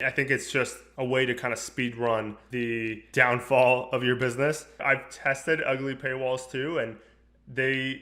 I think it's just a way to kind of speed run the downfall of your business. I've tested ugly paywalls too, and they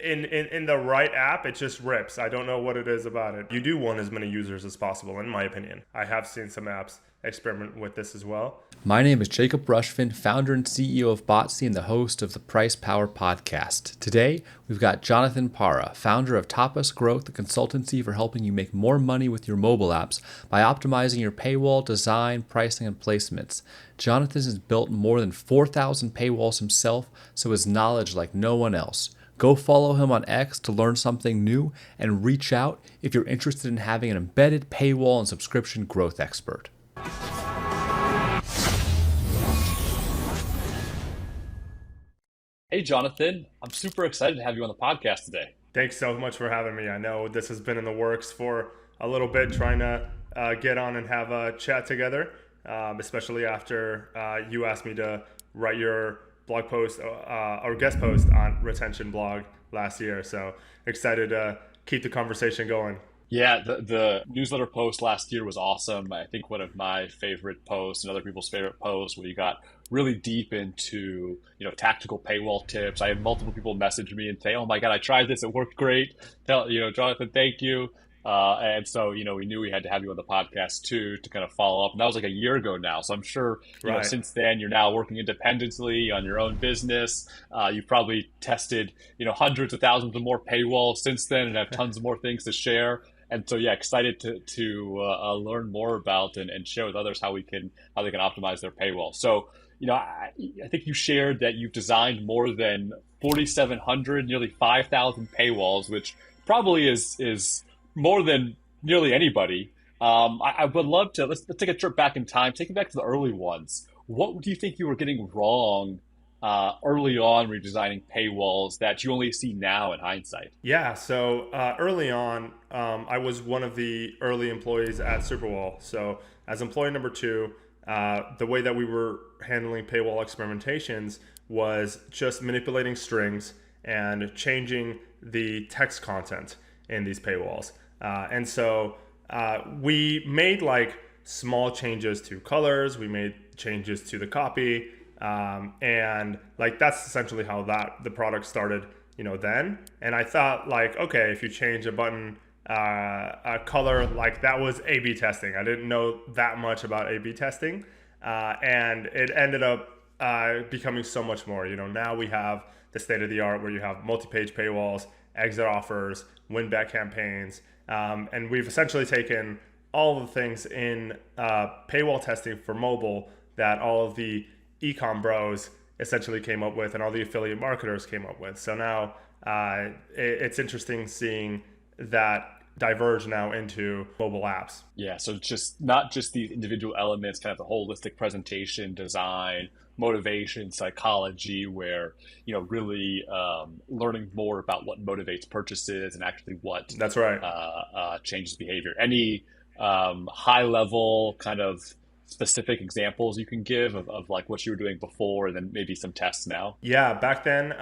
in the right app it just rips. I don't know what it is about it. You do want as many users as possible, in my opinion. I have seen some apps experiment with this as well. My name is Jacob Rushfin, founder and CEO of Botsy and the host of the Price Power podcast. Today, we've got Jonathan Parra, founder of Tapas Growth, the consultancy for helping you make more money with your mobile apps by optimizing your paywall design, pricing, and placements. Jonathan has built more than 4,000 paywalls himself, so his knowledge like no one else. Go follow him on X to learn something new and reach out if you're interested in having an embedded paywall and subscription growth expert. Hey, Jonathan, I'm super excited to have you on the podcast today. Thanks so much for having me. I know this has been in the works for a little bit, trying to get on and have a chat together, especially after you asked me to write your blog post or guest post on retention blog last year. So excited to keep the conversation going. Yeah, the newsletter post last year was awesome. I think one of my favorite posts and other people's favorite posts where you got really deep into, tactical paywall tips. I had multiple people message me and say, "Oh my God, I tried this. It worked great. Jonathan, thank you." And so, we knew we had to have you on the podcast too to kind of follow up. And that was like a year ago now. So I'm sure, Right. since then you're now working independently on your own business. You've probably tested, hundreds of thousands of more paywalls since then and have tons of more things to share. And so, yeah, excited to learn more about and share with others how they can optimize their paywall. So, I think you shared that you've designed more than 4,700, nearly 5,000 paywalls, which probably is more than nearly anybody. I would love to let's take a trip back in time, take it back to the early ones. What do you think you were getting wrong early on redesigning paywalls that you only see now in hindsight? Yeah, so early on, I was one of the early employees at Superwall. So as employee number two, the way that we were handling paywall experimentations was just manipulating strings and changing the text content in these paywalls. And so we made like small changes to colors, we made changes to the copy, and like that's essentially how the product started, then. And I thought like, okay, if you change a button a color, like that was A/B testing. I didn't know that much about A/B testing, and it ended up becoming so much more. Now we have the state of the art where you have multi-page paywalls, exit offers, win-back campaigns, and we've essentially taken all of the things in paywall testing for mobile that all of the e-com bros essentially came up with and all the affiliate marketers came up with. So now it's interesting seeing that diverge now into mobile apps. Yeah, so just not just these individual elements, kind of the holistic presentation, design, motivation, psychology, where really learning more about what motivates purchases and actually what That's right. changes behavior. Any high level kind of specific examples you can give of like what you were doing before and then maybe some tests now? Yeah, back then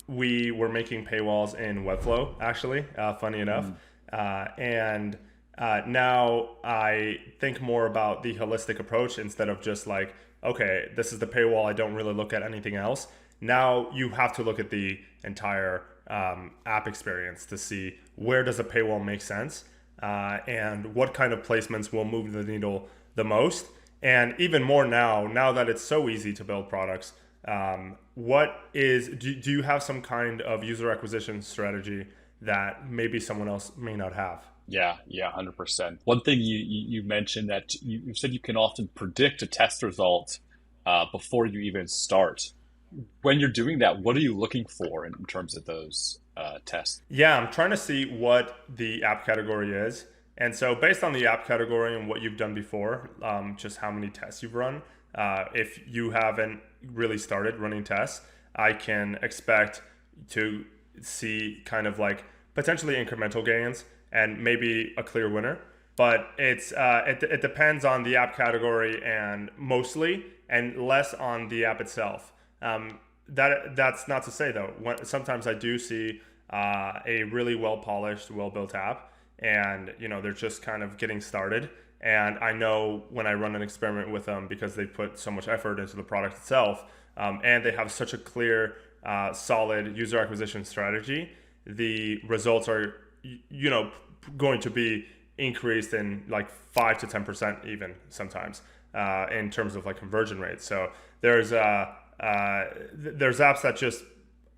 we were making paywalls in Webflow, actually, funny enough. And now I think more about the holistic approach instead of just like, okay, this is the paywall, I don't really look at anything else. Now you have to look at the entire app experience to see where does a paywall make sense, and what kind of placements will move the needle the most. And even more now that it's so easy to build products, do you have some kind of user acquisition strategy that maybe someone else may not have? Yeah, 100%. One thing you mentioned that you said you can often predict a test result before you even start. When you're doing that, what are you looking for in terms of those tests? Yeah, I'm trying to see what the app category is. And so based on the app category and what you've done before, just how many tests you've run, if you haven't really started running tests, I can expect to see kind of like potentially incremental gains and maybe a clear winner. But it depends on the app category and mostly, and less on the app itself. That's not to say though, sometimes I do see a really well polished, well built app, and they're just kind of getting started, And I know when I run an experiment with them, because they put so much effort into the product itself, and they have such a clear, solid user acquisition strategy, the results are, going to be increased in like 5 to 10% even sometimes, in terms of like conversion rates. So there's apps that just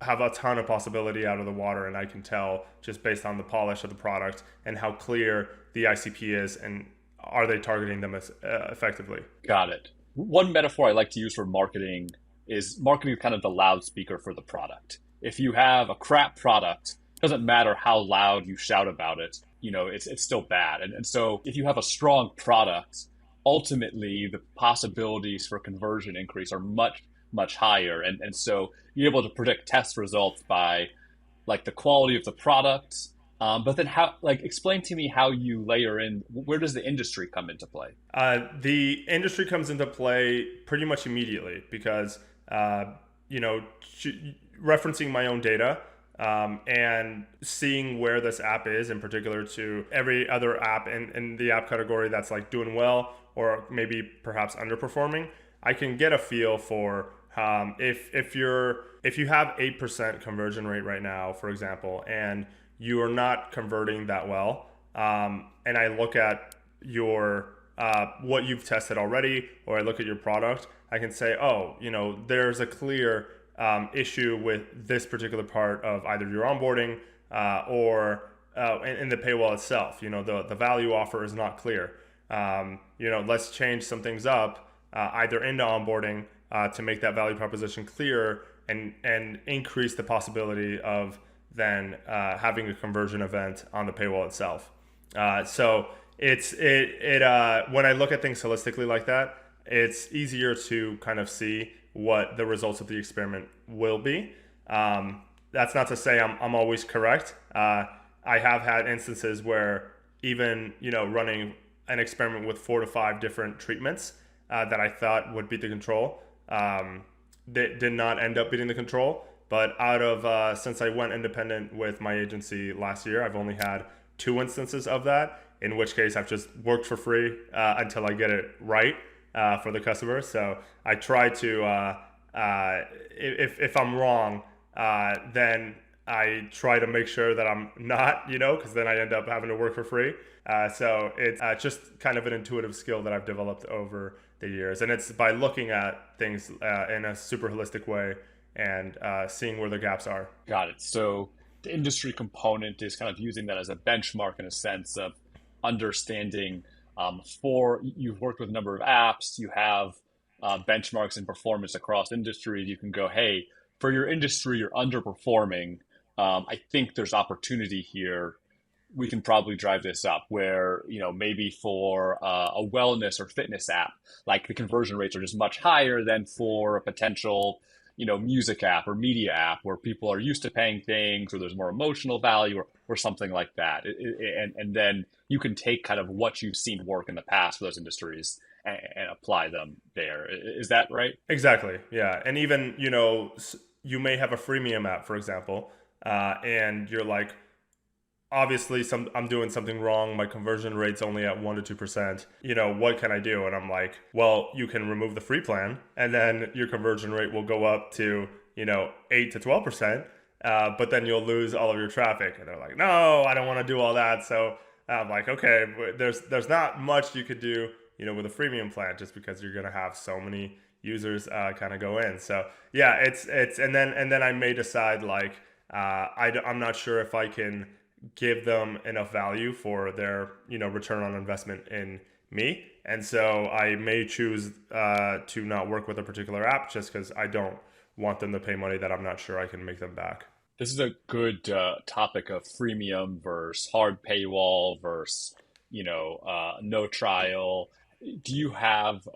have a ton of possibility out of the water, and I can tell just based on the polish of the product and how clear the ICP is, and are they targeting them as effectively. Got it. One metaphor I like to use for marketing is marketing is kind of the loudspeaker for the product. If you have a crap product, it doesn't matter how loud you shout about it, it's still bad. And so if you have a strong product, ultimately the possibilities for conversion increase are much, much higher. And so you're able to predict test results by like the quality of the product. But then explain to me how you layer in, where does the industry come into play? The industry comes into play pretty much immediately because, referencing my own data, and seeing where this app is in particular to every other app in the app category that's like doing well or maybe perhaps underperforming, I can get a feel for if you have 8% conversion rate right now, for example, and you are not converting that well, and I look at your what you've tested already, or I look at your product, I can say, oh, there's a clear issue with this particular part of either your onboarding or in the paywall itself. The value offer is not clear. Let's change some things up either into onboarding to make that value proposition clearer and increase the possibility of then having a conversion event on the paywall itself. So when I look at things holistically like that, it's easier to kind of see what the results of the experiment will be. That's not to say I'm always correct. I have had instances where even running an experiment with 4 to 5 different treatments that I thought would beat the control, that did not end up beating the control. But since I went independent with my agency last year, I've only had 2 instances of that, in which case I've just worked for free until I get it right for the customer. So I try to, if I'm wrong, then I try to make sure that I'm not, because then I end up having to work for free. So it's just kind of an intuitive skill that I've developed over the years. And it's by looking at things in a super holistic way and seeing where the gaps are. Got it. So the industry component is kind of using that as a benchmark in a sense of understanding you've worked with a number of apps, you have benchmarks in performance across industries. You can go, hey, for your industry, you're underperforming. I think there's opportunity here. We can probably drive this up where, maybe for a wellness or fitness app, like the conversion rates are just much higher than for a potential, music app or media app where people are used to paying things or there's more emotional value or something like that. And then you can take kind of what you've seen work in the past for those industries and apply them there. Is that right? Exactly. Yeah. And even, you may have a freemium app, for example, and you're like, obviously I'm doing something wrong. My conversion rate's only at 1 to 2%. What can I do? And I'm like, well, you can remove the free plan and then your conversion rate will go up to, 8 to 12%. But then you'll lose all of your traffic. And they're like, no, I don't want to do all that. So I'm like, okay, there's not much you could do, with a freemium plan, just because you're going to have so many users kind of go in. So yeah, it's and then I may decide like, I'm not sure if I can give them enough value for their return on investment in me, and so I may choose to not work with a particular app just because I don't want them to pay money that I'm not sure I can make them back. This is a good topic of freemium versus hard paywall versus no trial. Do you have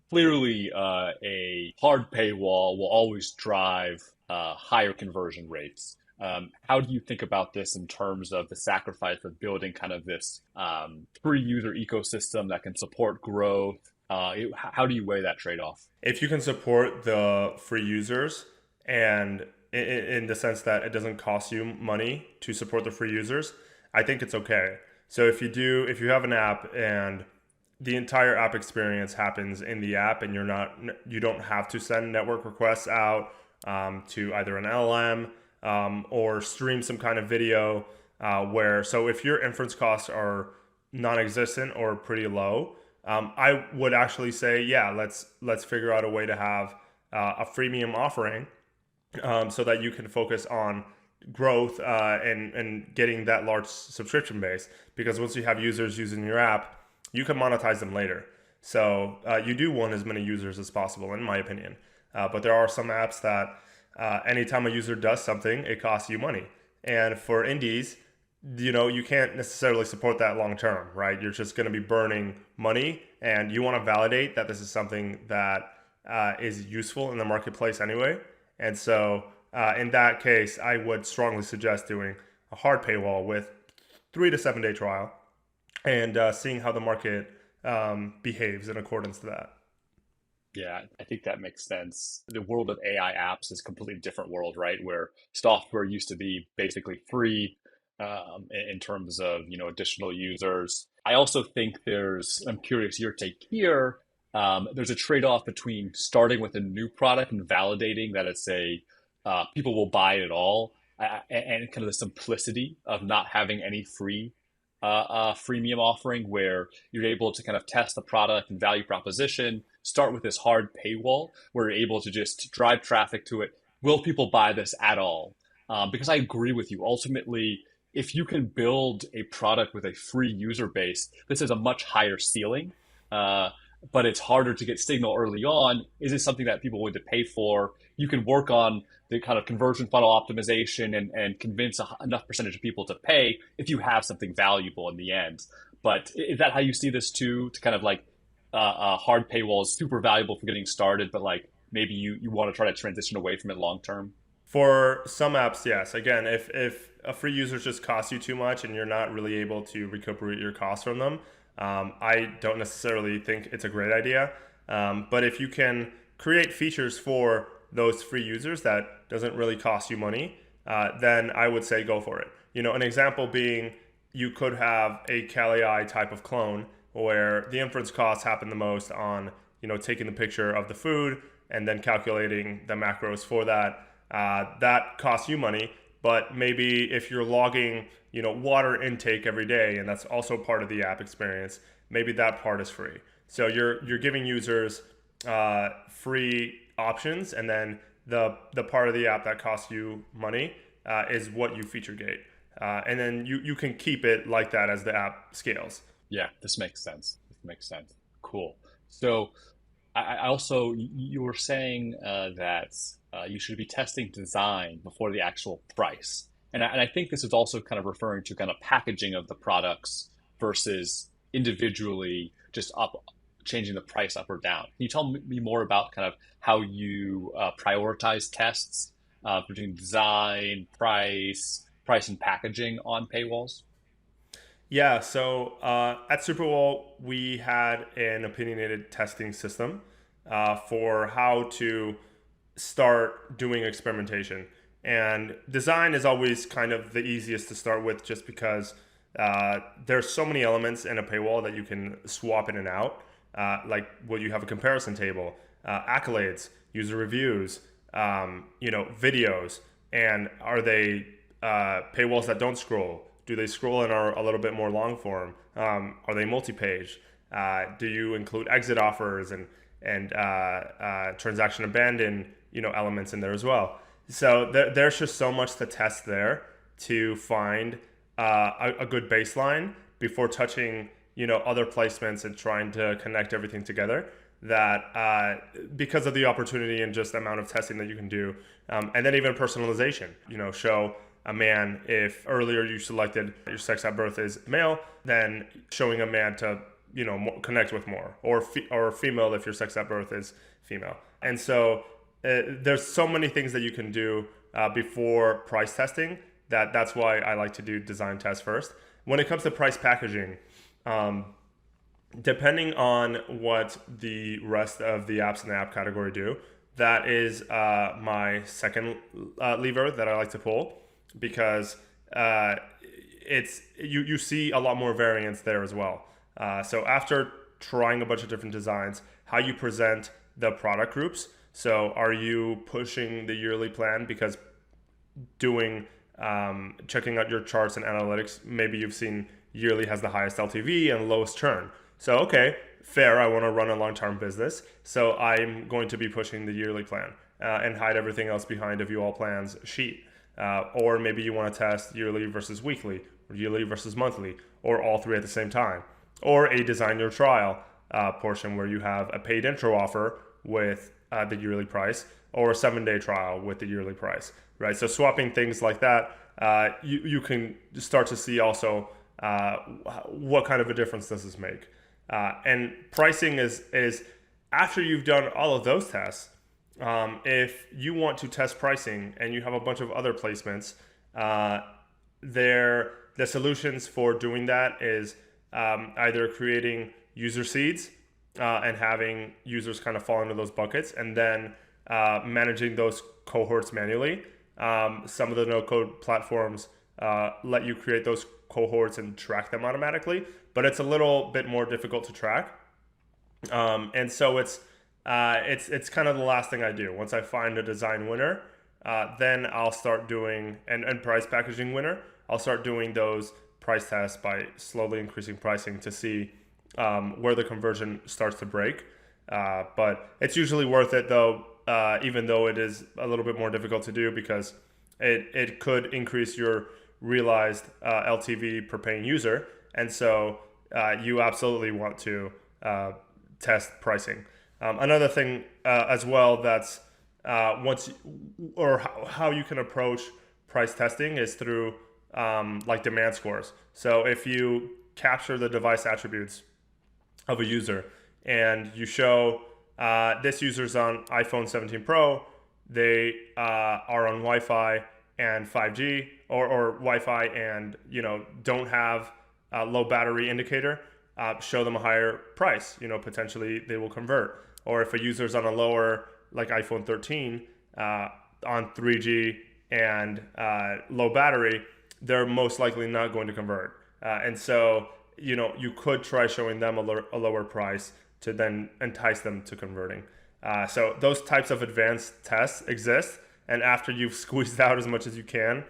clearly a hard paywall will always drive higher conversion rates? How do you think about this in terms of the sacrifice of building kind of this free user ecosystem that can support growth? How do you weigh that trade-off? If you can support the free users and in the sense that it doesn't cost you money to support the free users, I think it's okay. So if you have an app and the entire app experience happens in the app, and you don't have to send network requests out to either an LLM or stream some kind of video. So if your inference costs are non-existent or pretty low, I would actually say, yeah, let's figure out a way to have a freemium offering, so that you can focus on growth and getting that large subscription base. Because once you have users using your app, you can monetize them later. So you do want as many users as possible, in my opinion. But there are some apps that anytime a user does something, it costs you money. And for indies, you can't necessarily support that long term, right? You're just going to be burning money, and you want to validate that this is something that is useful in the marketplace anyway. And so in that case, I would strongly suggest doing a hard paywall with 3 to 7 day trial, and seeing how the market behaves in accordance to that. Yeah, I think that makes sense. The world of AI apps is a completely different world, right? Where software used to be basically free in terms of, additional users. I also think I'm curious your take here. There's a trade-off between starting with a new product and validating that people will buy it at all, and kind of the simplicity of not having any freemium offering where you're able to kind of test the product and value proposition, start with this hard paywall where you're able to just drive traffic to it. Will people buy this at all? Because I agree with you. Ultimately, if you can build a product with a free user base, this is a much higher ceiling, but it's harder to get signal early on. Is this something that people are willing to pay for? You can work on the kind of conversion funnel optimization and convince enough percentage of people to pay if you have something valuable in the end. But is that how you see this too? To kind of like a hard paywall is super valuable for getting started, but like maybe you want to try to transition away from it long term? For some apps, yes. Again, if a free user just costs you too much and you're not really able to recuperate your costs from them, I don't necessarily think it's a great idea. But if you can create features for those free users that doesn't really cost you money, then I would say go for it. An example being, you could have a Kali type of clone where the inference costs happen the most on, taking the picture of the food and then calculating the macros for that. That costs you money, but maybe if you're logging, water intake every day, and that's also part of the app experience, maybe that part is free. So you're giving users free options, and then the part of the app that costs you money is what you feature gate, and then you can keep it like that as the app scales. Yeah, this makes sense. Cool. So I also, you were saying that you should be testing design before the actual price. And I think this is also kind of referring to kind of packaging of the products versus individually just changing the price up or down. Can you tell me more about kind of how you prioritize tests between design, price and packaging on paywalls? Yeah, so at Superwall, we had an opinionated testing system for how to start doing experimentation. And design is always kind of the easiest to start with, just because there's so many elements in a paywall that you can swap in and out. You have a comparison table, accolades, user reviews, videos, and are they paywalls that don't scroll? Do they scroll and are a little bit more long form? Are they multi-page? Do you include exit offers and transaction abandon elements in there as well? So there's just so much to test there to find a good baseline before touching other placements and trying to connect everything together. That because of the opportunity and just the amount of testing that you can do, and then even personalization. Show a man if earlier you selected your sex at birth is male, then showing a man to connect with more, or female if your sex at birth is female. And so there's so many things that you can do before price testing. That's why I like to do design tests first. When it comes to price packaging, depending on what the rest of the apps in the app category do, that is my second lever that I like to pull, because it's you see a lot more variance there as well. So after trying a bunch of different designs, how you present the product groups. So are you pushing the yearly plan because doing checking out your charts and analytics, maybe you've seen yearly has the highest LTV and lowest churn. So okay, fair, I want to run a long-term business, so I'm going to be pushing the yearly plan and hide everything else behind a view all plans sheet. Or maybe you want to test yearly versus weekly, or yearly versus monthly, or all three at the same time. Or a design your trial portion where you have a paid intro offer with the yearly price, or a 7-day trial with the yearly price, right? So swapping things like that, you can start to see also what kind of a difference does this make. And pricing is after you've done all of those tests. If you want to test pricing and you have a bunch of other placements, the solutions for doing that is either creating user seeds and having users kind of fall into those buckets, and then managing those cohorts manually. Some of the no-code platforms let you create those cohorts and track them automatically, but it's a little bit more difficult to track. And so it's kind of the last thing I do. Once I find a design winner, then I'll start doing and price packaging winner. I'll start doing those price tests by slowly increasing pricing to see where the conversion starts to break. But it's usually worth it though, even though it is a little bit more difficult to do, because it could increase your realized LTV per paying user. And so you absolutely want to test pricing. Another thing as well that's how you can approach price testing is through like demand scores. So if you capture the device attributes of a user and you show this user's on iPhone 17 Pro, they are on Wi-Fi and 5G, or Wi-Fi and don't have a low battery indicator, show them a higher price. Potentially they will convert. Or if a user's on a lower, like iPhone 13, on 3G and low battery, they're most likely not going to convert. And so, you could try showing them a lower price to then entice them to converting. So those types of advanced tests exist. And after you've squeezed out as much as you can,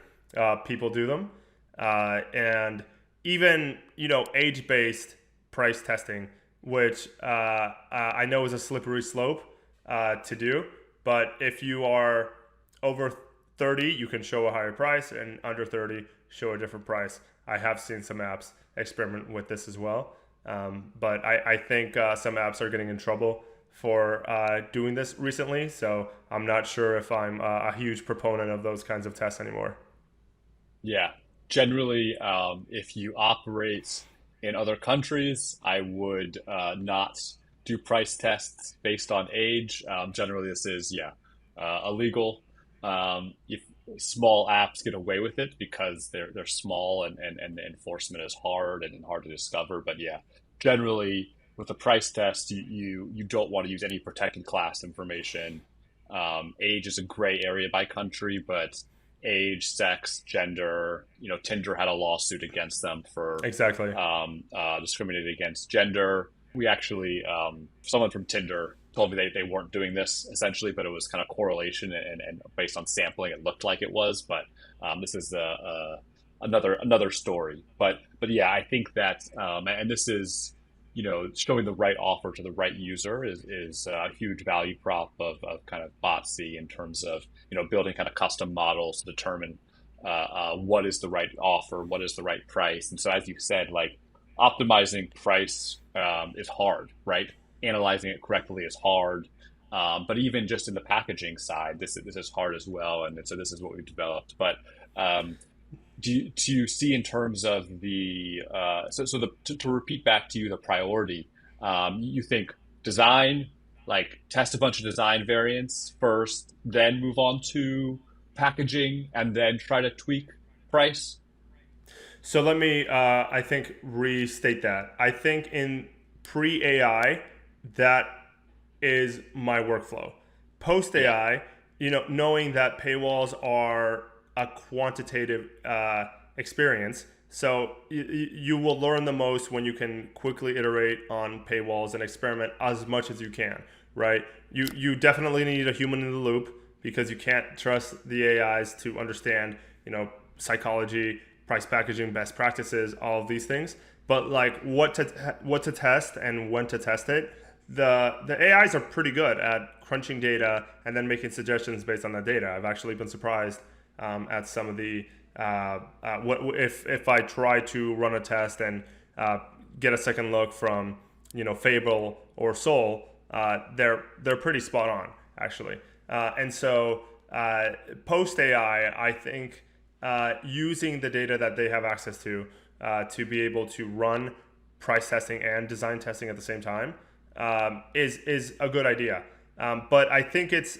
people do them. And even, age-based price testing, which I know is a slippery slope to do. But if you are over 30, you can show a higher price, and under 30, show a different price. I have seen some apps experiment with this as well. But I think some apps are getting in trouble for doing this recently. So I'm not sure if I'm a huge proponent of those kinds of tests anymore. Yeah. Generally, if you operate in other countries, I would not do price tests based on age. Generally, this is illegal. If small apps get away with it because they're small and the enforcement is hard and hard to discover. But yeah, generally with a price test, you don't want to use any protected class information. Age is a gray area by country, but age, sex, gender. Tinder had a lawsuit against them for Exactly. discriminating against gender. We actually, someone from Tinder told me they weren't doing this essentially, but it was kind of correlation and based on sampling, it looked like it was. But this is another story. But yeah, I think that and this is showing the right offer to the right user is a huge value prop of kind of Botsy in terms of building kind of custom models to determine what is the right offer, what is the right price. And so as you said, like optimizing price is hard, right? Analyzing it correctly is hard. But even just in the packaging side, this is hard as well. And so this is what we've developed. But do you see in terms of the to repeat back to you the priority, you think design, like test a bunch of design variants first, then move on to packaging, and then try to tweak price? So let me, I think, restate that. I think in pre-AI, that is my workflow. Post-AI, knowing that paywalls are a quantitative experience, So you will learn the most when you can quickly iterate on paywalls and experiment as much as you can, right? You definitely need a human in the loop because you can't trust the AIs to understand, psychology, price packaging, best practices, all of these things. But like what to test and when to test it, the AIs are pretty good at crunching data and then making suggestions based on that data. I've actually been surprised at some of the what if I try to run a test and get a second look from Fable or Soul, they're pretty spot on actually. And so post AI, I think using the data that they have access to be able to run price testing and design testing at the same time is a good idea. But I think it's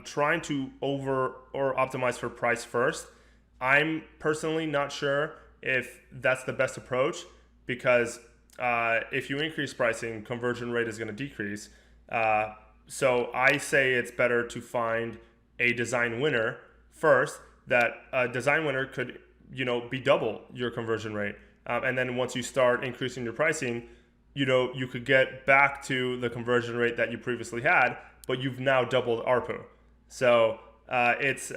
trying to over or optimize for price first. I'm personally not sure if that's the best approach because if you increase pricing, conversion rate is going to decrease. So I say it's better to find a design winner first. That a design winner could be double your conversion rate, and then once you start increasing your pricing, you could get back to the conversion rate that you previously had, but you've now doubled ARPU. So that's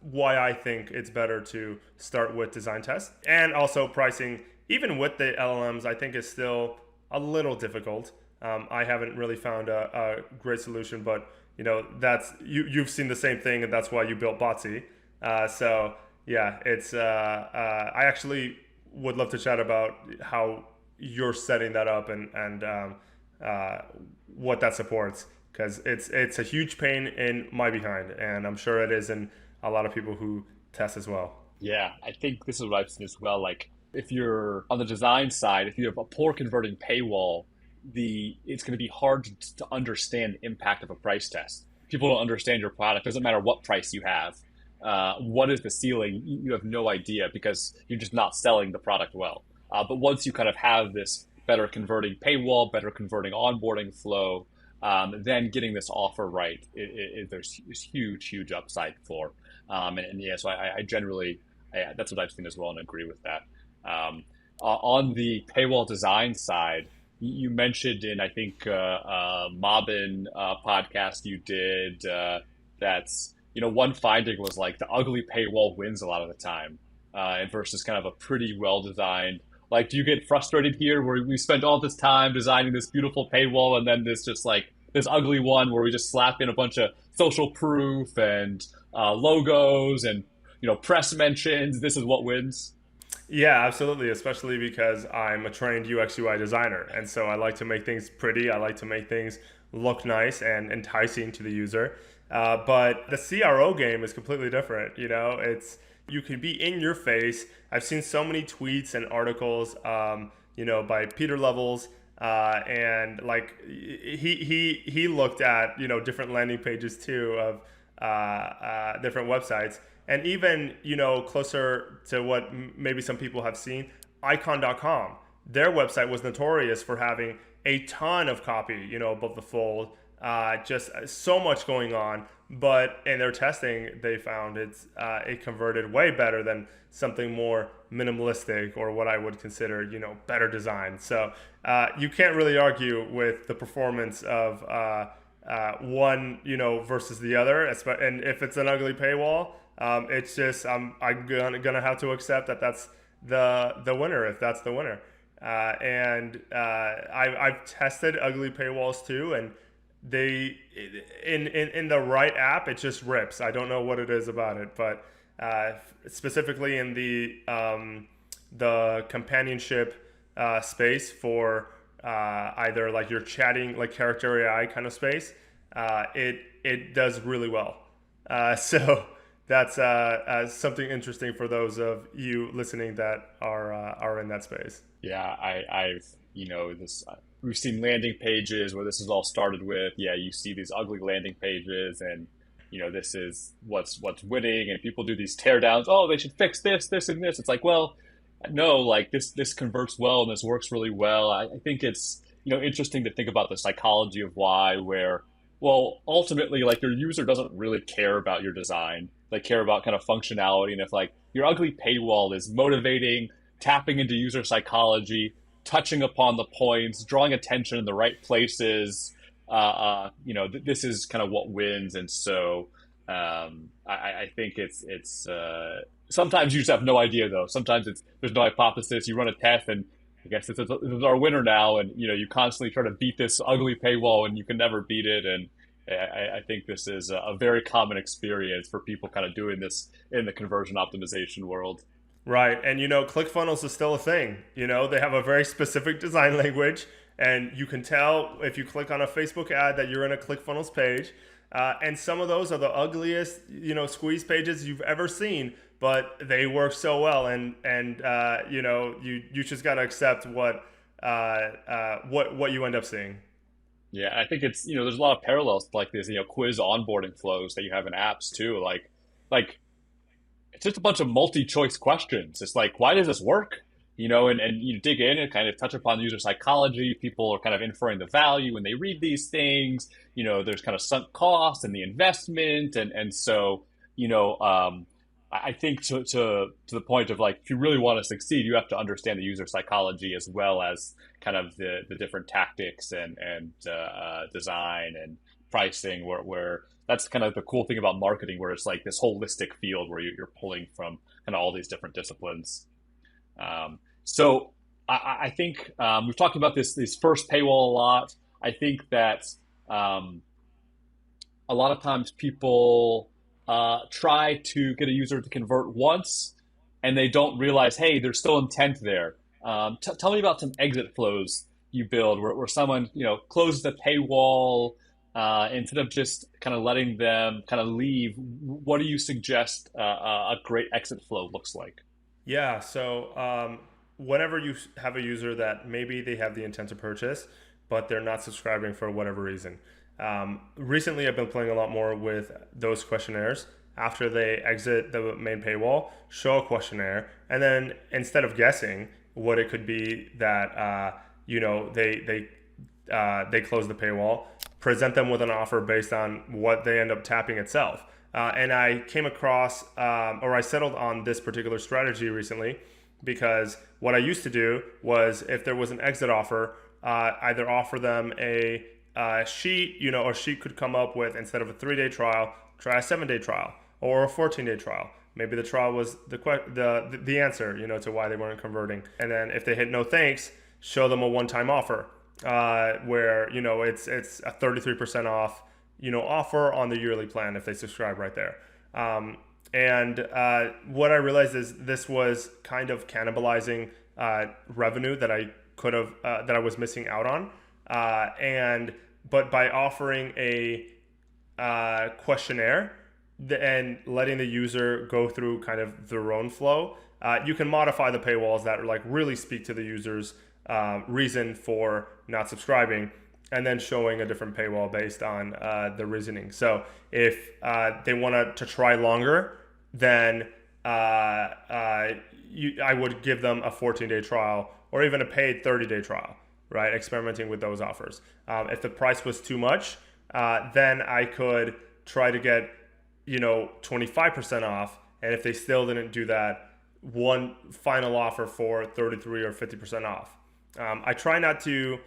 why I think it's better to start with design tests. And also pricing, even with the LLMs, I think is still a little difficult. I haven't really found a great solution, but that's you've seen the same thing, and that's why you built Botsy. So yeah, it's I actually would love to chat about how you're setting that up and what that supports, because it's a huge pain in my behind, and I'm sure it is in a lot of people who test as well. Yeah, I think this is what I've seen as well. Like if you're on the design side, if you have a poor converting paywall, it's going to be hard to understand the impact of a price test. People don't understand your product. Doesn't matter what price you have. What is the ceiling? You have no idea because you're just not selling the product well. But once you kind of have this better converting paywall, better converting onboarding flow, then getting this offer right, there's huge upside for. And yeah, so I generally, that's what I've seen as well and agree with that. On the paywall design side, you mentioned in, I think, Mobbin podcast you did, that's, one finding was like the ugly paywall wins a lot of the time, and versus kind of a pretty well-designed. Like, do you get frustrated here where we spent all this time designing this beautiful paywall and then this ugly one where we just slap in a bunch of social proof and logos and, press mentions, this is what wins? Yeah, absolutely. Especially because I'm a trained UX UI designer. And so I like to make things pretty. I like to make things look nice and enticing to the user. But the CRO game is completely different. You can be in your face. I've seen so many tweets and articles, by Peter Levels. And like he looked at, different landing pages too of different websites. And even, closer to what maybe some people have seen, icon.com, their website was notorious for having a ton of copy, above the fold, just so much going on. But in their testing, they found it converted way better than something more minimalistic or what I would consider, better design. So you can't really argue with the performance of one, versus the other. And if it's an ugly paywall, it's just I'm gonna have to accept that that's the winner if that's the winner. And I've tested ugly paywalls too, and they in the right app it just rips. I don't know what it is about it, but specifically in the companionship space for either like your chatting like character AI kind of space, it does really well. So that's something interesting for those of you listening that are in that space. Yeah, I've we've seen landing pages where this is all started with. Yeah, you see these ugly landing pages, and this is what's winning, and people do these teardowns. Oh, they should fix this, and this. It's like, well, no, like this converts well and this works really well. I think it's interesting to think about the psychology of why, where, well, ultimately, like your user doesn't really care about your design. They care about kind of functionality. And if like your ugly paywall is motivating, tapping into user psychology, touching upon the points, drawing attention in the right places, this is kind of what wins. And so I think it's sometimes you just have no idea though. Sometimes there's no hypothesis. You run a test and I guess this is our winner now, and you constantly try to beat this ugly paywall, and you can never beat it. And I think this is a very common experience for people kind of doing this in the conversion optimization world. Right. And ClickFunnels is still a thing. They have a very specific design language, and you can tell if you click on a Facebook ad that you're in a ClickFunnels page. And some of those are the ugliest, squeeze pages you've ever seen, but they work so well. And you just got to accept what you end up seeing. Yeah, I think it's there's a lot of parallels to like this quiz onboarding flows that you have in apps too. Like it's just a bunch of multi-choice questions. It's like, why does this work? And you dig in and kind of touch upon user psychology. People are kind of inferring the value when they read these things. There's kind of sunk cost and the investment, and so I think to the point of like, if you really want to succeed, you have to understand the user psychology as well as kind of the different tactics and design and pricing. Where that's kind of the cool thing about marketing, where it's like this holistic field where you're pulling from kind of all these different disciplines. So I think we've talked about this first paywall a lot. I think that a lot of times people try to get a user to convert once, and they don't realize, hey, there's still intent there. Tell me about some exit flows you build where someone closes the paywall instead of just kind of letting them kind of leave. What do you suggest a great exit flow looks like? Yeah. So whenever you have a user that maybe they have the intent to purchase, but they're not subscribing for whatever reason. Recently, I've been playing a lot more with those questionnaires. After they exit the main paywall, show a questionnaire, and then instead of guessing what it could be that they close the paywall, present them with an offer based on what they end up tapping itself. And I came across, or I settled on this particular strategy recently, because what I used to do was, if there was an exit offer, either offer them a sheet, a sheet could come up with, instead of a 3-day trial, try a 7-day trial or a 14-day trial. Maybe the trial was the answer, to why they weren't converting. And then if they hit no thanks, show them a one-time offer, where it's a 33% off, offer on the yearly plan if they subscribe right there. And what I realized is this was kind of cannibalizing revenue that I could have that I was missing out on. But by offering a questionnaire and letting the user go through kind of their own flow, you can modify the paywalls that like really speak to the user's reason for not subscribing, and then showing a different paywall based on the reasoning. So if they want to try longer, then I would give them a 14-day trial or even a paid 30-day trial, right? Experimenting with those offers. If the price was too much, then I could try to get 25% off, and if they still didn't do that, one final offer for 33 or 50% off. I try not to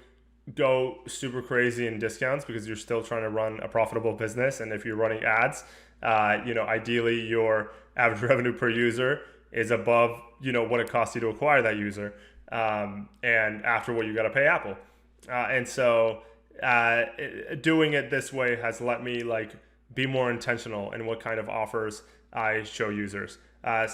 go super crazy in discounts, because you're still trying to run a profitable business, and if you're running ads, ideally your average revenue per user is above what it costs you to acquire that user, and after what you got to pay Apple. And so doing it this way has let me be more intentional in what kind of offers I show users.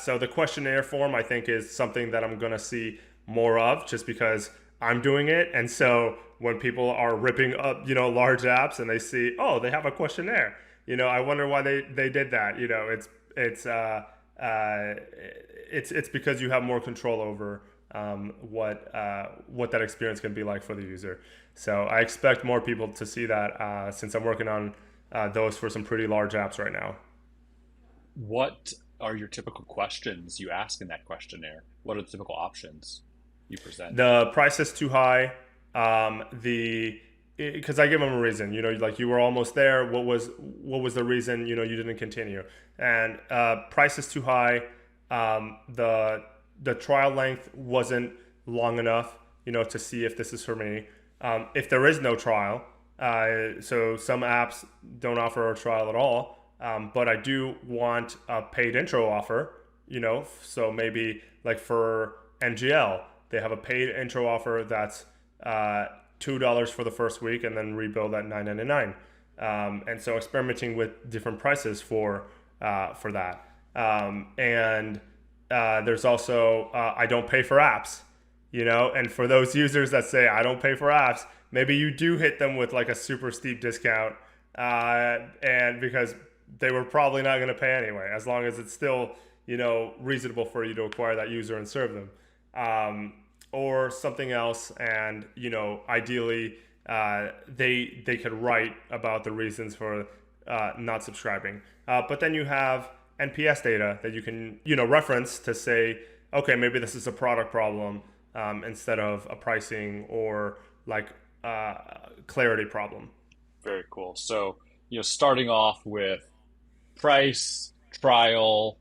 So the questionnaire form, I think, is something that I'm going to see more of, just because I'm doing it. And so when people are ripping up, large apps and they see, oh, they have a questionnaire, I wonder why they did that. It's because you have more control over what that experience can be like for the user. So I expect more people to see that, since I'm working on those for some pretty large apps right now. What are your typical questions you ask in that questionnaire? What are the typical options you present? The price is too high. The because I give them a reason, like you were almost there. What was the reason, you didn't continue? And price is too high. The trial length wasn't long enough, to see if this is for me. If there is no trial, so some apps don't offer a trial at all. But I do want a paid intro offer, so maybe like for NGL, they have a paid intro offer that's $2 for the first week and then rebuild at $9.99. And so experimenting with different prices for that. And there's also I don't pay for apps, and for those users that say I don't pay for apps, maybe you do hit them with like a super steep discount, and because they were probably not going to pay anyway, as long as it's still reasonable for you to acquire that user and serve them, or something else. And ideally they could write about the reasons for not subscribing, but then you have NPS data that you can reference to say, okay, maybe this is a product problem, instead of a pricing or like clarity problem. Very cool. So, starting off with price, trial,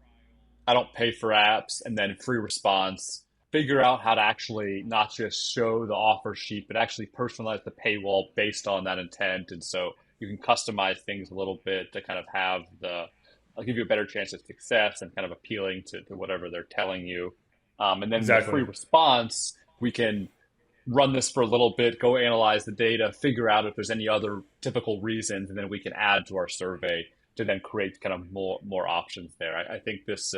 I don't pay for apps, and then free response. Figure out how to actually not just show the offer sheet, but actually personalize the paywall based on that intent. And so you can customize things a little bit to kind of have I'll give you a better chance of success and kind of appealing to whatever they're telling you. And then the Exactly. free response, we can run this for a little bit, go analyze the data, figure out if there's any other typical reasons, and then we can add to our survey to then create kind of more options there. I think this,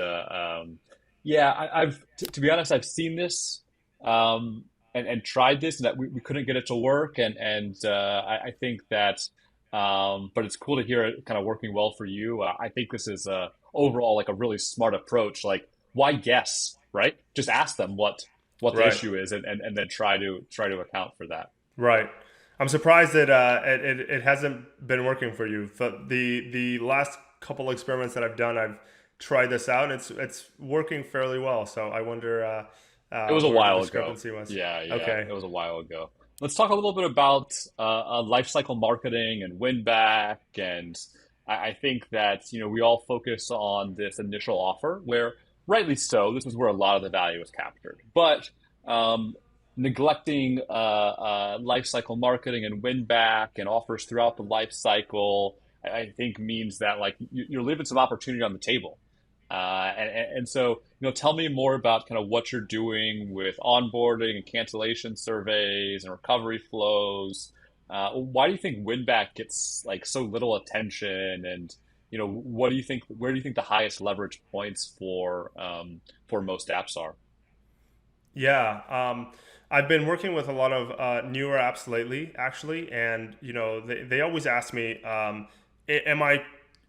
yeah, to be honest, I've seen this, and tried this, and that we couldn't get it to work, and I think that, but it's cool to hear it kind of working well for you. I think this is overall like a really smart approach. Like, why guess, right? Just ask them what the Right. issue is, and then try to account for that. Right. I'm surprised that it hasn't been working for you. The last couple experiments that I've done, I've tried this out, and it's working fairly well. So I wonder It was a where the while ago. discrepancy was. Yeah, Okay. it was a while ago. Let's talk a little bit about life cycle marketing and win back. And I think that, we all focus on this initial offer where, rightly so, this is where a lot of the value is captured. But um, neglecting life cycle marketing and win back and offers throughout the life cycle, I think means that like you're leaving some opportunity on the table. And so, tell me more about kind of what you're doing with onboarding and cancellation surveys and recovery flows. Why do you think winback gets like so little attention? And, what do you think, where do you think the highest leverage points for most apps are? Yeah, I've been working with a lot of newer apps lately, actually, and they always ask me, am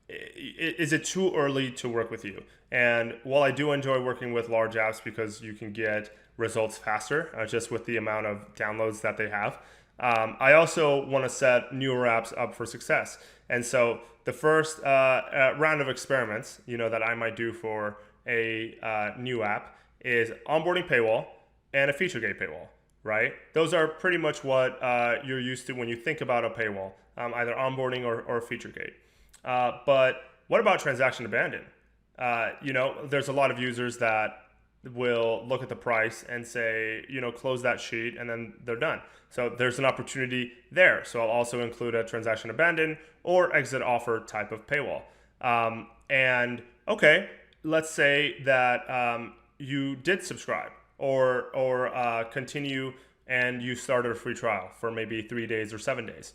is it too early to work with you? And while I do enjoy working with large apps because you can get results faster, just with the amount of downloads that they have, I also want to set newer apps up for success. And so the first round of experiments, that I might do for a new app is onboarding paywall and a feature gate paywall, right? Those are pretty much what you're used to when you think about a paywall, either onboarding or feature gate. But what about transaction abandon? There's a lot of users that will look at the price and say, close that sheet, and then they're done. So there's an opportunity there. So I'll also include a transaction abandon or exit offer type of paywall. And okay, let's say that you did subscribe or continue, and you started a free trial for maybe 3 days or 7 days.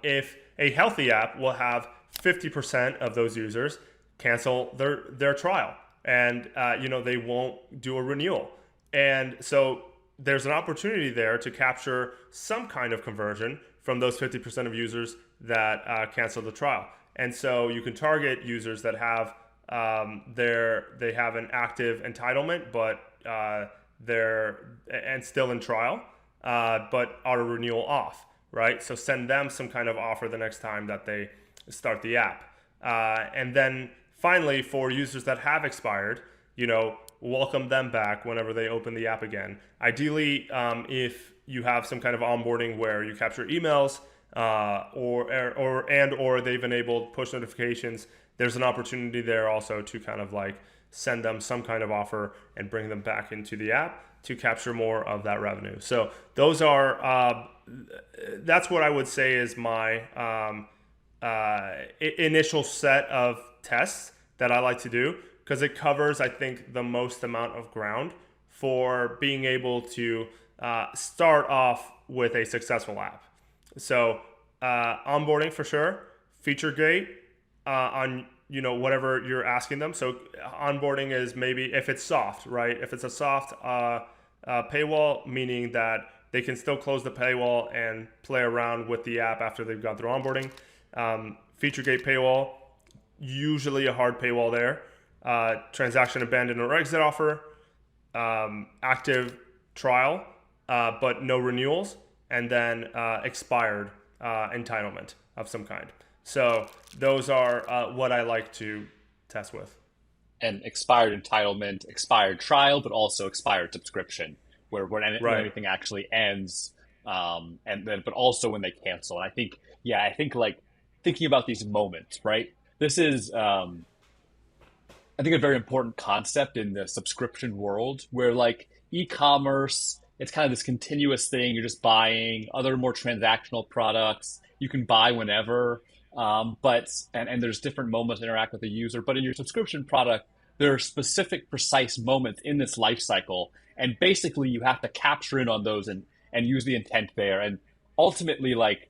If a healthy app will have 50% of those users cancel their trial, and they won't do a renewal. And so there's an opportunity there to capture some kind of conversion from those 50% of users that cancel the trial. And so you can target users that have they have an active entitlement, but they're and still in trial, but auto renewal off, right? So send them some kind of offer the next time that they start the app. And then finally, for users that have expired, welcome them back whenever they open the app again. Ideally, if you have some kind of onboarding where you capture emails, or they've enabled push notifications, there's an opportunity there also to kind of like send them some kind of offer and bring them back into the app to capture more of that revenue. So those are that's what I would say is my initial set of tests that I like to do, because it covers, I think, the most amount of ground for being able to start off with a successful app. So onboarding for sure, feature gate on whatever you're asking them. So onboarding is maybe if it's soft, right? If it's a soft paywall, meaning that they can still close the paywall and play around with the app after they've gone through onboarding. Feature gate paywall, usually a hard paywall there. Transaction abandon or exit offer, active trial, but no renewals, and then expired entitlement of some kind. So those are what I like to test with. And expired entitlement, expired trial, but also expired subscription, where when anything actually ends, and then but also when they cancel. And I think like thinking about these moments, right? This is I think a very important concept in the subscription world, where like e-commerce, it's kind of this continuous thing. You're just buying other more transactional products. You can buy whenever, but there's different moments to interact with the user. But in your subscription product, there are specific, precise moments in this life cycle, and basically you have to capture in on those and use the intent there. And ultimately, like,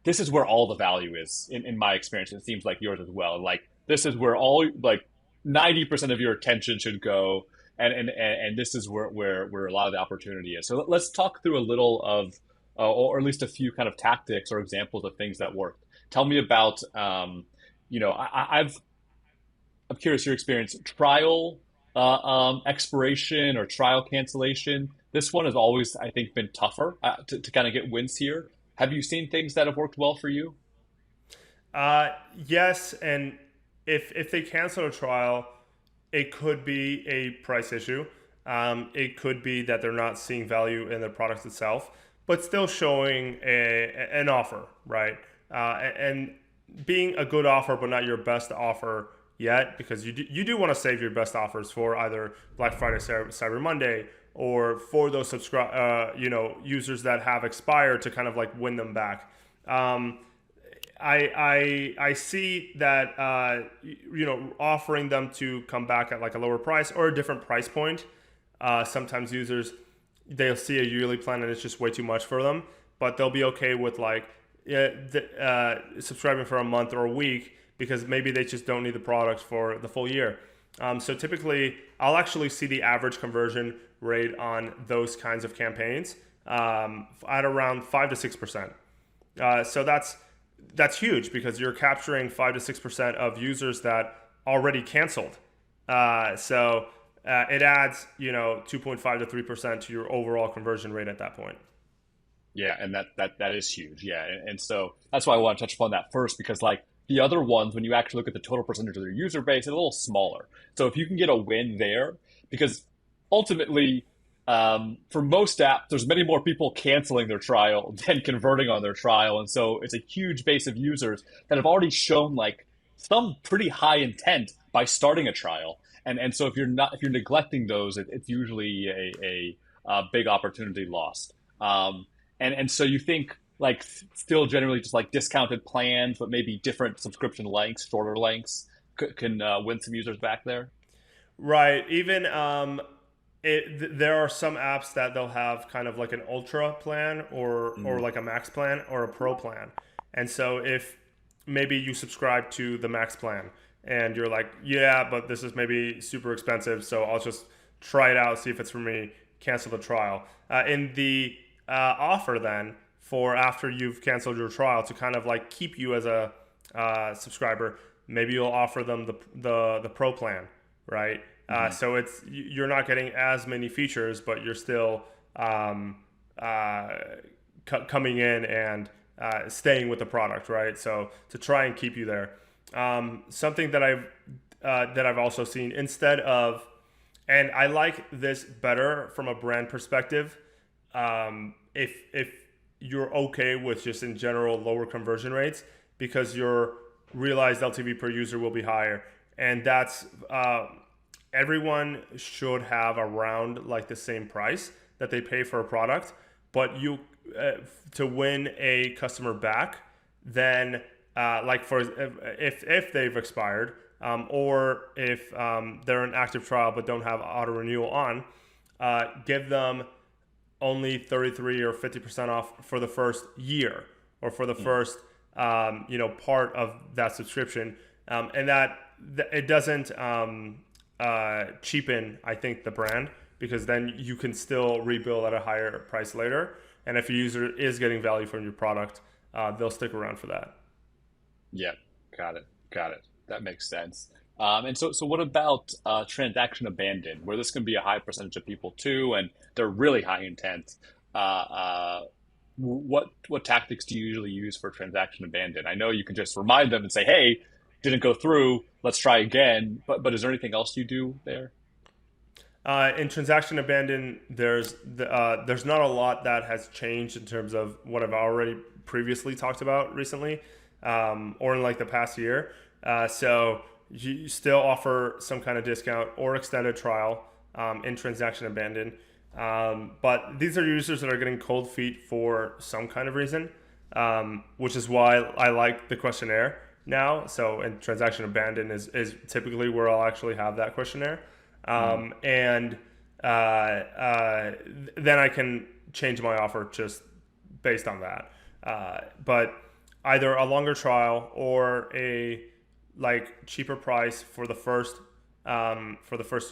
this is where all the value is in my experience. It seems like yours as well. Like, this is where all like 90% of your attention should go, and this is where a lot of the opportunity is. So let's talk through a little of, or at least a few kind of tactics or examples of things that worked. Tell me about, I'm curious your experience, trial expiration or trial cancellation. This one has always, I think, been tougher to kind of get wins here. Have you seen things that have worked well for you? Yes, and if they cancel a trial, it could be a price issue. It could be that they're not seeing value in the product itself, but still showing an offer, right? And being a good offer, but not your best offer yet, because you do want to save your best offers for either Black Friday, Cyber Monday, or for those users that have expired to kind of like win them back. I see that offering them to come back at like a lower price or a different price point. Sometimes users, they'll see a yearly plan and it's just way too much for them, but they'll be okay with like subscribing for a month or a week because maybe they just don't need the product for the full year. So typically, I'll actually see the average conversion rate on those kinds of campaigns at around 5 to 6%. So that's huge because you're capturing 5 to 6% of users that already canceled. So it adds 2.5 to 3% to your overall conversion rate at that point. Yeah, and that is huge. Yeah, and so that's why I want to touch upon that first, because like the other ones, when you actually look at the total percentage of their user base, it's a little smaller. So if you can get a win there, because ultimately, for most apps, there's many more people canceling their trial than converting on their trial. And so it's a huge base of users that have already shown like some pretty high intent by starting a trial. And so if you're neglecting those, it's usually a big opportunity lost. And so you think like still generally just like discounted plans, but maybe different subscription lengths, shorter lengths can win some users back there. Right. Even there are some apps that they'll have kind of like an ultra plan or like a max plan or a pro plan. And so if maybe you subscribe to the max plan and you're like, yeah, but this is maybe super expensive, so I'll just try it out, see if it's for me, cancel the trial. In the offer then for after you've canceled your trial to kind of like keep you as a subscriber, maybe you'll offer them the pro plan, right? So you're not getting as many features, but you're still coming in and staying with the product, right? So to try and keep you there. Something that I've also seen instead of, and I like this better from a brand perspective, if you're okay with just in general lower conversion rates because your realized LTV per user will be higher, and that's everyone should have around like the same price that they pay for a product, but you to win a customer back, then like for if they've expired, or if they're in active trial but don't have auto renewal on, give them only 33 or 50% off for the first year or for the first part of that subscription, and that it doesn't cheapen, I think, the brand, because then you can still rebill at a higher price later, and if a user is getting value from your product, they'll stick around for that. Yeah, got it. That makes sense. And so what about transaction abandon, where this can be a high percentage of people too, and they're really high intent? What tactics do you usually use for transaction abandon? I know you can just remind them and say, "Hey, didn't go through. Let's try again." But is there anything else you do there? In transaction abandon, there's not a lot that has changed in terms of what I've already previously talked about recently, or in like the past year. So you still offer some kind of discount or extended trial in transaction abandon. But these are users that are getting cold feet for some kind of reason, which is why I like the questionnaire now. So, and transaction abandon is typically where I'll actually have that questionnaire. And then I can change my offer just based on that. But either a longer trial or a like cheaper price for the first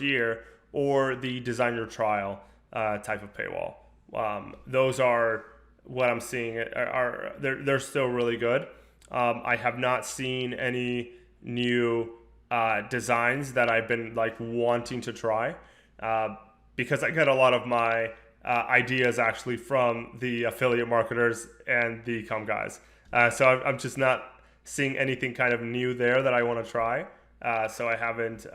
year, or the design your trial type of paywall. Those are what I'm seeing are they're still really good. I have not seen any new designs that I've been like wanting to try, because I get a lot of my ideas actually from the affiliate marketers and the e-com guys. So I'm just not seeing anything kind of new there that I want to try. So I haven't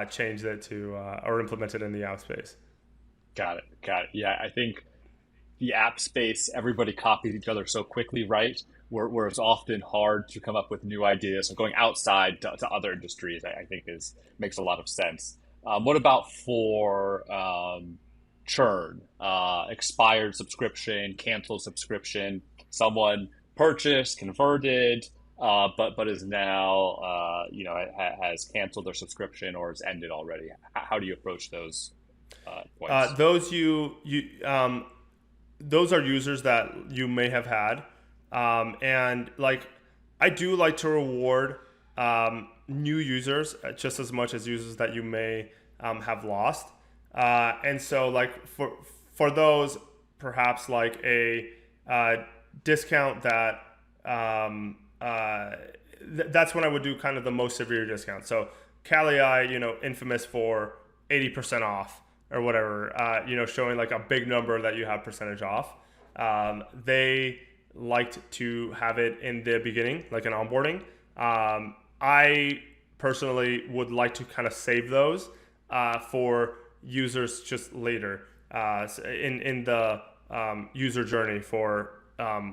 changed it to or implemented in the app space. Got it. Yeah, I think the app space, everybody copies each other so quickly, right? Where it's often hard to come up with new ideas. So going outside to other industries, I think makes a lot of sense. What about for churn, expired subscription, canceled subscription? Someone purchased, converted, but is now has canceled their subscription or has ended already. How do you approach those points? Those are users that you may have had, and like I do like to reward new users just as much as users that you may have lost, and so like for those, perhaps like a discount that that's when I would do kind of the most severe discount. So Calii, infamous for 80% off or whatever, showing like a big number that you have percentage off. They liked to have it in the beginning, like an onboarding. I personally would like to kind of save those for users just later in the user journey for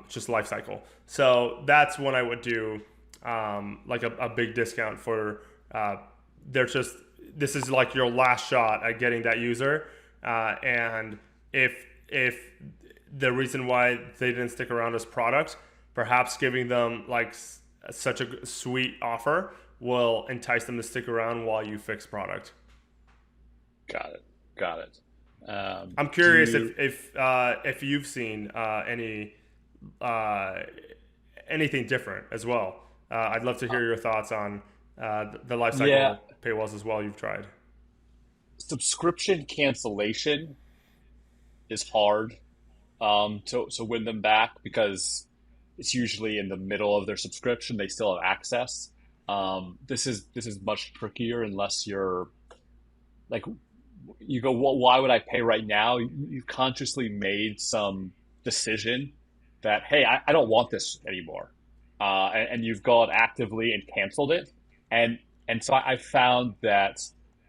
just life cycle. So that's when I would do like a big discount for this is like your last shot at getting that user, and if the reason why they didn't stick around is product, perhaps giving them like such a sweet offer will entice them to stick around while you fix product. Got it. I'm curious if you've seen anything different as well. I'd love to hear your thoughts on the lifecycle Yeah, paywalls as well you've tried. subscription cancellation is hard to win them back because it's usually in the middle of their subscription. They still have access. This is much trickier unless you're like you go, well, why would I pay right now? You've consciously made some decision that, hey, I don't want this anymore, and you've gone actively and canceled it, and so I found that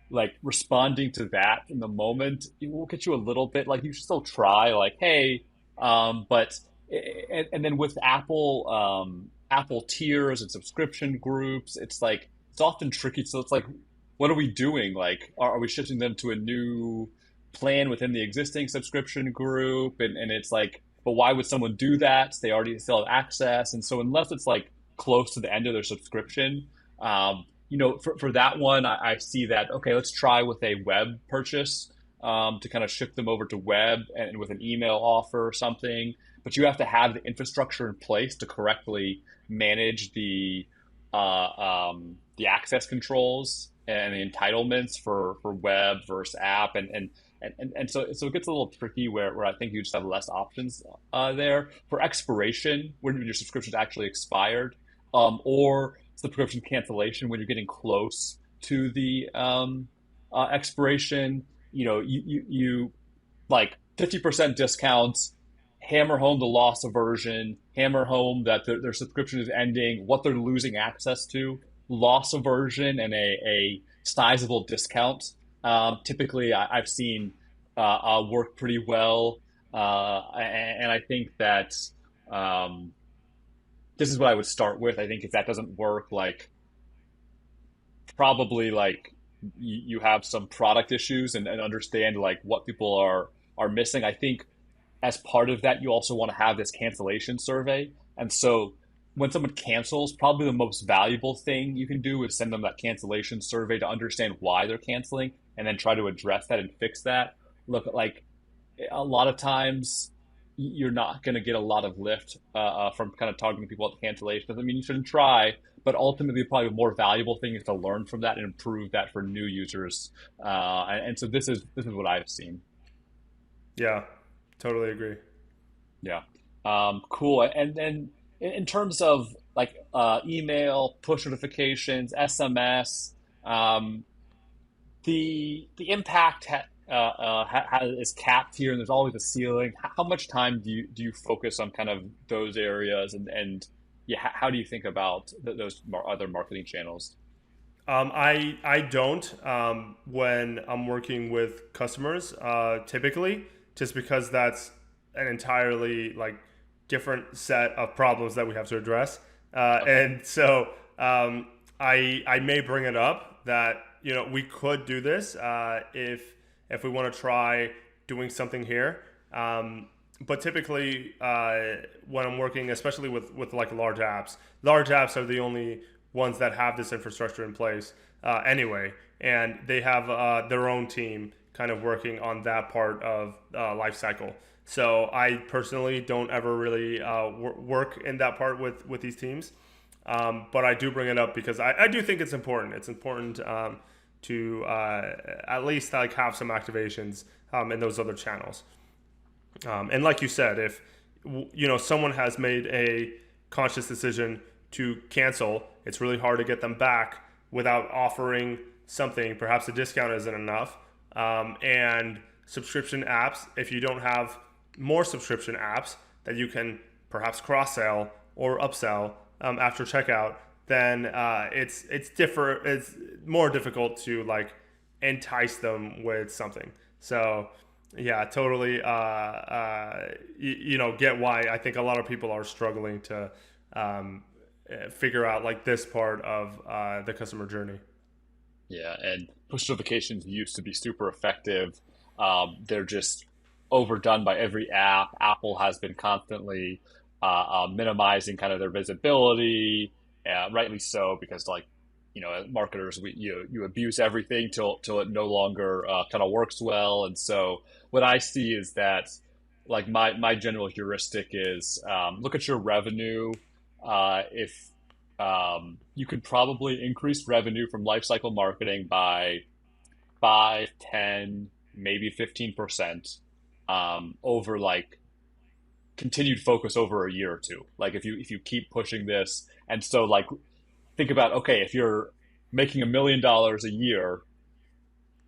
like responding to that in the moment, it will get you a little bit like you should still try like, hey, But and then with Apple tiers and subscription groups, it's like it's often tricky. So it's like, what are we doing? Like, are we shifting them to a new plan within the existing subscription group? And it's like, but why would someone do that? They already still have access. And so unless it's like close to the end of their subscription, for that one, I see that, okay, let's try with a web purchase to kind of shift them over to web and with an email offer or something. But you have to have the infrastructure in place to correctly manage the access controls and the entitlements for web versus app and so it gets a little tricky where I think you just have less options there for expiration when your subscription's actually expired, or subscription cancellation when you're getting close to the expiration. You like 50% discounts, hammer home the loss aversion, hammer home that their subscription is ending, what they're losing access to, loss aversion, and a sizable discount. Typically, I've seen work pretty well, and I think that this is what I would start with. I think if that doesn't work, like probably like you have some product issues and understand like what people are missing. I think as part of that, you also want to have this cancellation survey. And so when someone cancels, probably the most valuable thing you can do is send them that cancellation survey to understand why they're canceling and then try to address that and fix that. Look, like a lot of times you're not going to get a lot of lift from kind of targeting people at cancellations. I mean, you shouldn't try, but ultimately probably the more valuable thing is to learn from that and improve that for new users. And so this is what I've seen. Yeah, totally agree. Yeah. Cool. And then in terms of like email, push notifications, SMS, the impact is capped here, and there's always a ceiling. How much time do you focus on kind of those areas, and yeah, how do you think about those other marketing channels? I don't when I'm working with customers typically, just because that's an entirely like different set of problems that we have to address, Okay. and so I may bring it up that we could do this if we want to try doing something here. But typically, when I'm working, especially with like large apps are the only ones that have this infrastructure in place anyway, and they have their own team kind of working on that part of life cycle. So I personally don't ever really work in that part with these teams, but I do bring it up because I do think it's important. It's important to at least like have some activations in those other channels. And like you said, if someone has made a conscious decision to cancel, it's really hard to get them back without offering something. Perhaps the discount isn't enough. And subscription apps, if you don't have more subscription apps that you can perhaps cross sell or upsell after checkout, then it's more difficult to like entice them with something. So yeah, totally. Get why I think a lot of people are struggling to figure out like this part of the customer journey. Yeah, and push notifications used to be super effective. They're just overdone by every app. Apple has been constantly minimizing kind of their visibility, rightly so, because like as marketers, you abuse everything till it no longer kind of works well. And so what I see is that like my general heuristic is look at your revenue. If You could probably increase revenue from lifecycle marketing by 5, 10, maybe 15% over like continued focus over a year or two. Like if you keep pushing this, and so like think about, okay, if you're making $1 million a year,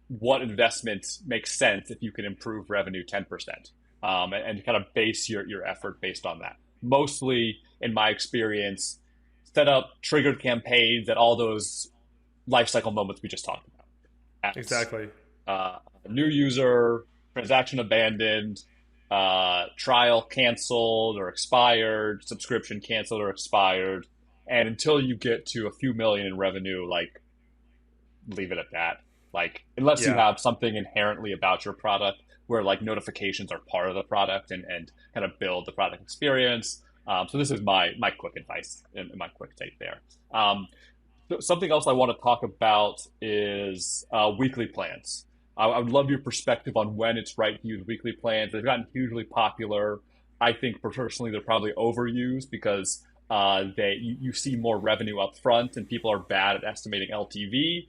what investments make sense if you can improve revenue 10%, and kind of base your effort based on that. Mostly, in my experience, set up triggered campaigns at all those life cycle moments we just talked about. At Exactly. new user, transaction abandoned, trial canceled or expired, subscription canceled or expired, and until you get to a few million in revenue, like leave it at that. Like unless you Yeah. have something inherently about your product where like notifications are part of the product and kind of build the product experience. So this is my quick advice and my quick take there. Um, Something else I want to talk about is weekly plans. I would love your perspective on when it's right to use weekly plans. They've gotten hugely popular. I think personally they're probably overused because you see more revenue up front and people are bad at estimating LTV.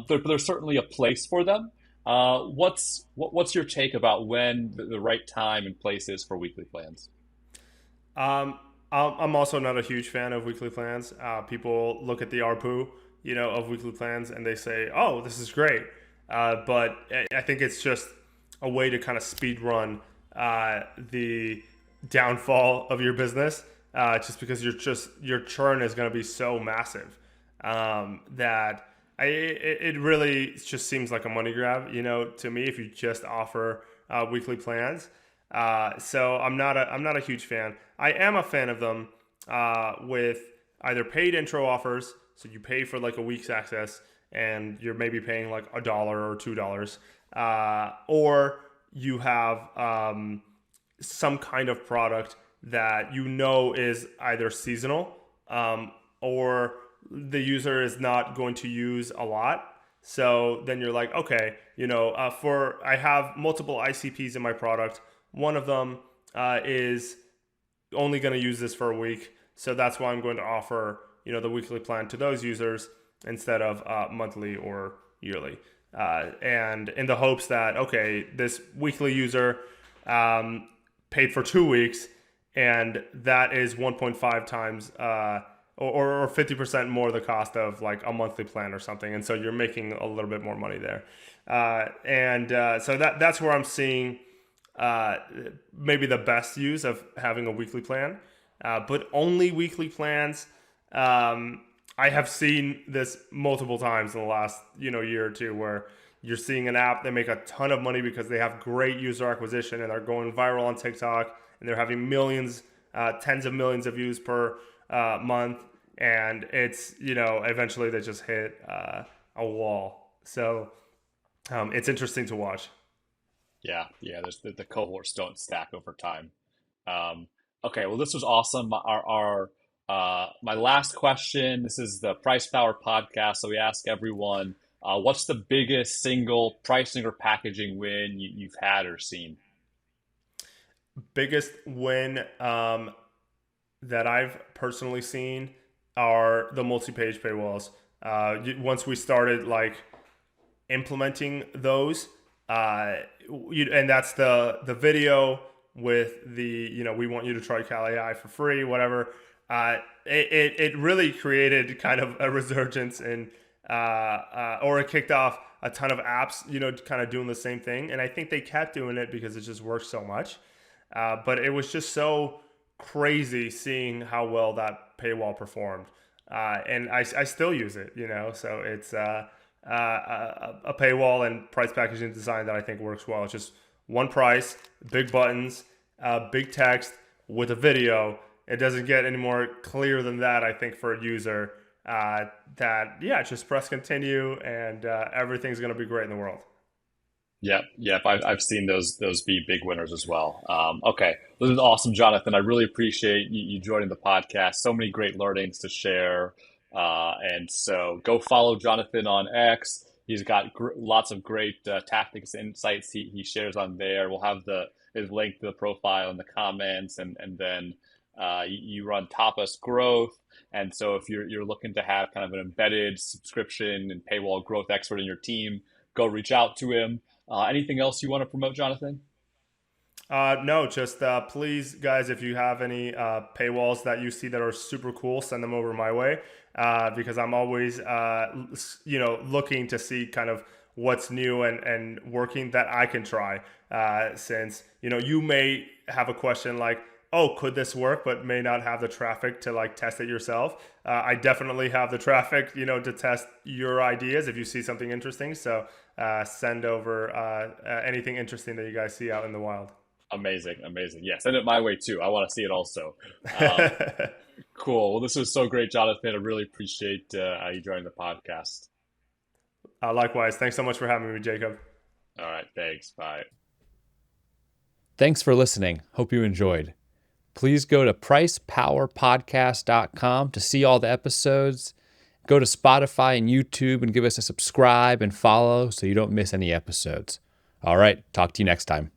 There's certainly a place for them. What's your take about when the right time and place is for weekly plans? Um, I'm also not a huge fan of weekly plans. People look at the ARPU, of weekly plans, and they say, "Oh, this is great," but I think it's just a way to kind of speed run the downfall of your business, just because your churn is going to be so massive that it really just seems like a money grab, to me if you just offer weekly plans. So I'm not a huge fan. I am a fan of them with either paid intro offers, so you pay for like a week's access, and you're maybe paying like $1 or $2, or you have some kind of product that is either seasonal, or the user is not going to use a lot. So then you're like, okay, for I have multiple ICPs in my product. One of them is only going to use this for a week. So that's why I'm going to offer, the weekly plan to those users instead of monthly or yearly. And in the hopes that, okay, this weekly user paid for 2 weeks, and that is 1.5 times or 50% more the cost of like a monthly plan or something. And so you're making a little bit more money there. So that's where I'm seeing maybe the best use of having a weekly plan, but only weekly plans. I have seen this multiple times in the last year or two, where you're seeing an app, they make a ton of money because they have great user acquisition and they're going viral on TikTok, and they're having millions, tens of millions of views per month, and it's eventually they just hit a wall. So it's interesting to watch. Yeah. The cohorts don't stack over time. Um, okay, well, this was awesome. My last question. This is the Price Power podcast, so we ask everyone, what's the biggest single pricing or packaging win you've had or seen? Biggest win that I've personally seen are the multi-page paywalls. Once we started like implementing those, and that's the video with the we want you to try Cal AI for free, whatever. It really created kind of a resurgence in or it kicked off a ton of apps kind of doing the same thing, and I think they kept doing it because it just worked so much. But it was just so crazy seeing how well that paywall performed, and I still use it. So it's a paywall and price packaging design that I think works well. It's just one price, big buttons, big text with a video. It doesn't get any more clear than that, I think, for a user. Just press continue, and everything's going to be great in the world. Yep. I've seen those be big winners as well. Okay, this is awesome, Jonathan. I really appreciate you joining the podcast. So many great learnings to share, and so go follow Jonathan on X. He's got lots of great tactics and insights he shares on there. We'll have his link to the profile in the comments, and then you run Tapas Growth. And so if you're looking to have kind of an embedded subscription and paywall growth expert in your team, go reach out to him. Anything else you want to promote, Jonathan? No, just please, guys, if you have any paywalls that you see that are super cool, send them over my way, because I'm always, looking to see kind of what's new and working that I can try. Since, you may have a question like, oh, could this work, but may not have the traffic to like test it yourself. I definitely have the traffic, to test your ideas if you see something interesting. So send over anything interesting that you guys see out in the wild. Amazing, amazing. Yeah, send it my way too. I want to see it also. Um, cool. Well, this was so great, Jonathan. I really appreciate you joining the podcast. Likewise. Thanks so much for having me, Jacob. All right, thanks. Bye. Thanks for listening. Hope you enjoyed. Please go to pricepowerpodcast.com to see all the episodes. Go to Spotify and YouTube and give us a subscribe and follow so you don't miss any episodes. All right, talk to you next time.